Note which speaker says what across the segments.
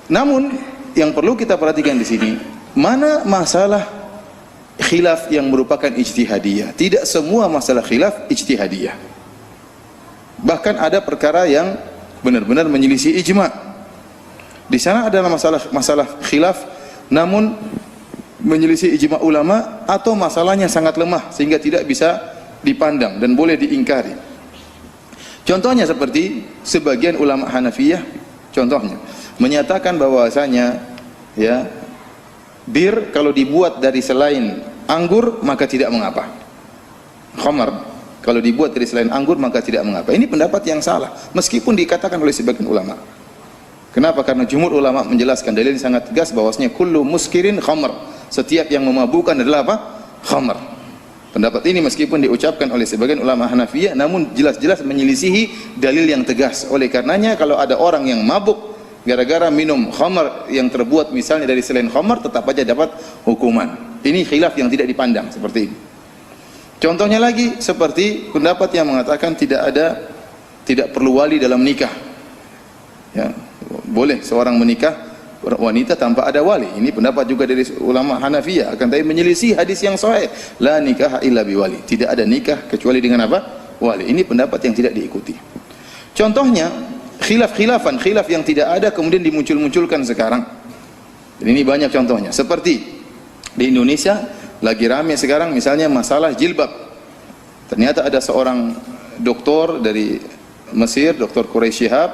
Speaker 1: Namun yang perlu kita perhatikan di sini, mana masalah khilaf yang merupakan ijtihadiyah? Tidak semua masalah khilaf ijtihadiyah. Bahkan ada perkara yang benar-benar menyelisih ijma'. Di sana adalah masalah khilaf namun menyelisih ijma' ulama, atau masalahnya sangat lemah sehingga tidak bisa dipandang dan boleh diingkari. Contohnya seperti sebagian ulama Hanafiyah, contohnya menyatakan bahwasanya ya, bir kalau dibuat dari selain anggur maka tidak mengapa. Khamar kalau dibuat dari selain anggur maka tidak mengapa. Ini pendapat yang salah meskipun dikatakan oleh sebagian ulama. Kenapa? Karena jumhur ulama menjelaskan, dalil sangat tegas bahwasanya kullu muskirin khamr, setiap yang memabukkan adalah apa? Khamr. Pendapat ini meskipun diucapkan oleh sebagian ulama Hanafiyah, namun jelas-jelas menyelisihi dalil yang tegas. Oleh karenanya kalau ada orang yang mabuk gara-gara minum khamr yang terbuat misalnya dari selain khamr, tetap aja dapat hukuman. Ini khilaf yang tidak dipandang seperti ini. Contohnya lagi seperti pendapat yang mengatakan tidak perlu wali dalam nikah. Ya, boleh seorang menikah wanita tanpa ada wali. Ini pendapat juga dari ulama Hanafiyah, akan tapi menyelisih hadis yang sahih, la nikah illa biwali. Tidak ada nikah kecuali dengan apa? Wali. Ini pendapat yang tidak diikuti. Contohnya khilaf yang tidak ada kemudian dimuncul-munculkan sekarang. Dan ini banyak contohnya. Seperti di Indonesia lagi ramai sekarang misalnya masalah jilbab. Ternyata ada seorang doktor dari Mesir, Dr. Quraish Shihab,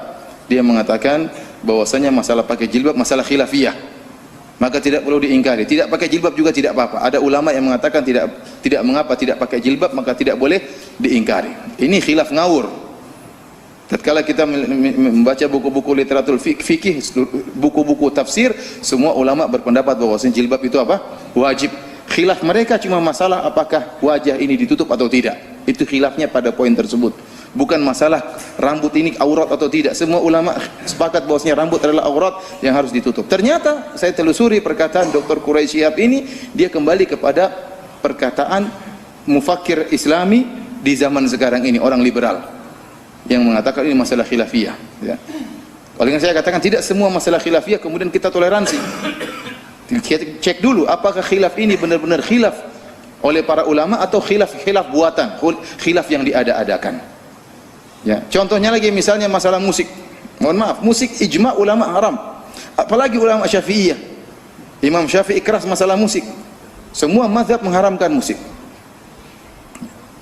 Speaker 1: dia mengatakan bahwasanya masalah pakai jilbab masalah khilafiyah, maka tidak perlu diingkari. Tidak pakai jilbab juga tidak apa-apa. Ada ulama yang mengatakan tidak mengapa tidak pakai jilbab, maka tidak boleh diingkari. Ini khilaf ngawur. Tatkala kita membaca buku-buku literatur fikih, buku-buku tafsir, semua ulama berpendapat bahwasanya jilbab itu apa? Wajib. Khilaf mereka cuma masalah apakah wajah ini ditutup atau tidak. Itu khilafnya pada poin tersebut. Bukan masalah rambut ini aurat atau tidak. Semua ulama sepakat bahwasanya rambut adalah aurat yang harus ditutup. Ternyata saya telusuri perkataan Dr. Quraish Shihab ini, dia kembali kepada perkataan mufakir Islami di zaman sekarang ini, orang liberal yang mengatakan ini masalah khilafiyah, ya. Oleh karena saya katakan tidak semua masalah khilafiyah kemudian kita toleransi. Kita cek dulu apakah khilaf ini benar-benar khilaf oleh para ulama atau khilaf buatan, khilaf yang diada-adakan. Ya, contohnya lagi misalnya masalah musik. Mohon maaf, musik ijma' ulama haram. Apalagi ulama Syafi'iyah. Imam Syafi'i keras masalah musik. Semua mazhab mengharamkan musik.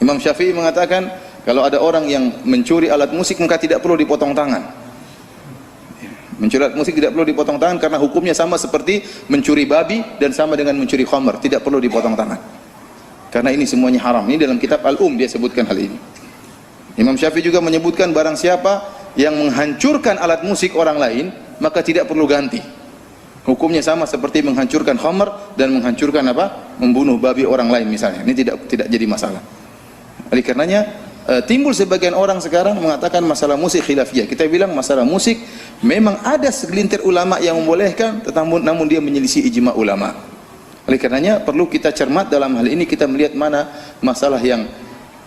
Speaker 1: Imam Syafi'i mengatakan kalau ada orang yang mencuri alat musik maka tidak perlu dipotong tangan. Mencuri alat musik tidak perlu dipotong tangan karena hukumnya sama seperti mencuri babi dan sama dengan mencuri khamr, tidak perlu dipotong tangan. Karena ini semuanya haram. Ini dalam kitab Al-Dia sebutkan hal ini. Imam Syafi'i juga menyebutkan barang siapa yang menghancurkan alat musik orang lain maka tidak perlu ganti. Hukumnya sama seperti menghancurkan khamr dan menghancurkan apa? Membunuh babi orang lain misalnya. Ini tidak jadi masalah. Oleh karenanya timbul sebagian orang sekarang mengatakan masalah musik khilafiyah. Kita bilang masalah musik memang ada segelintir ulama yang membolehkan, namun dia menyelisih ijma' ulama. Oleh karenanya perlu kita cermat dalam hal ini, kita melihat mana masalah yang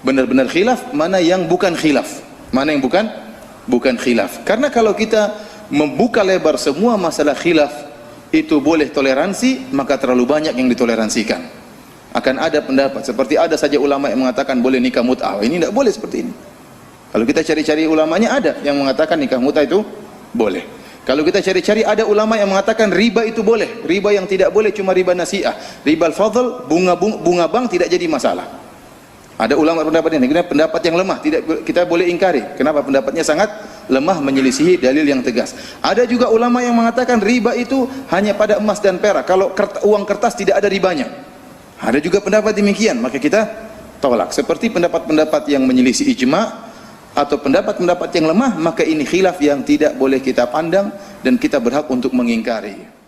Speaker 1: benar-benar khilaf, mana yang bukan khilaf, mana yang bukan khilaf. Karena kalau kita membuka lebar semua masalah khilaf itu boleh toleransi, maka terlalu banyak yang ditoleransikan. Akan ada pendapat seperti ada saja ulama yang mengatakan boleh nikah mut'ah. Ini tidak boleh seperti ini. Kalau kita cari-cari ulamanya ada yang mengatakan nikah mut'ah itu boleh. Kalau kita cari-cari ada ulama yang mengatakan riba itu boleh. Riba yang tidak boleh cuma riba nasi'ah. Riba al-fadl, bunga bank tidak jadi masalah. Ada ulama pendapat ini, pendapat yang lemah, tidak kita boleh ingkari. Kenapa? Pendapatnya sangat lemah, menyelisihi dalil yang tegas. Ada juga ulama yang mengatakan riba itu hanya pada emas dan perak. Kalau uang kertas tidak ada ribanya. Ada juga pendapat demikian, maka kita tolak. Seperti pendapat-pendapat yang menyelisih ijma' atau pendapat-pendapat yang lemah, maka ini khilaf yang tidak boleh kita pandang dan kita berhak untuk mengingkari.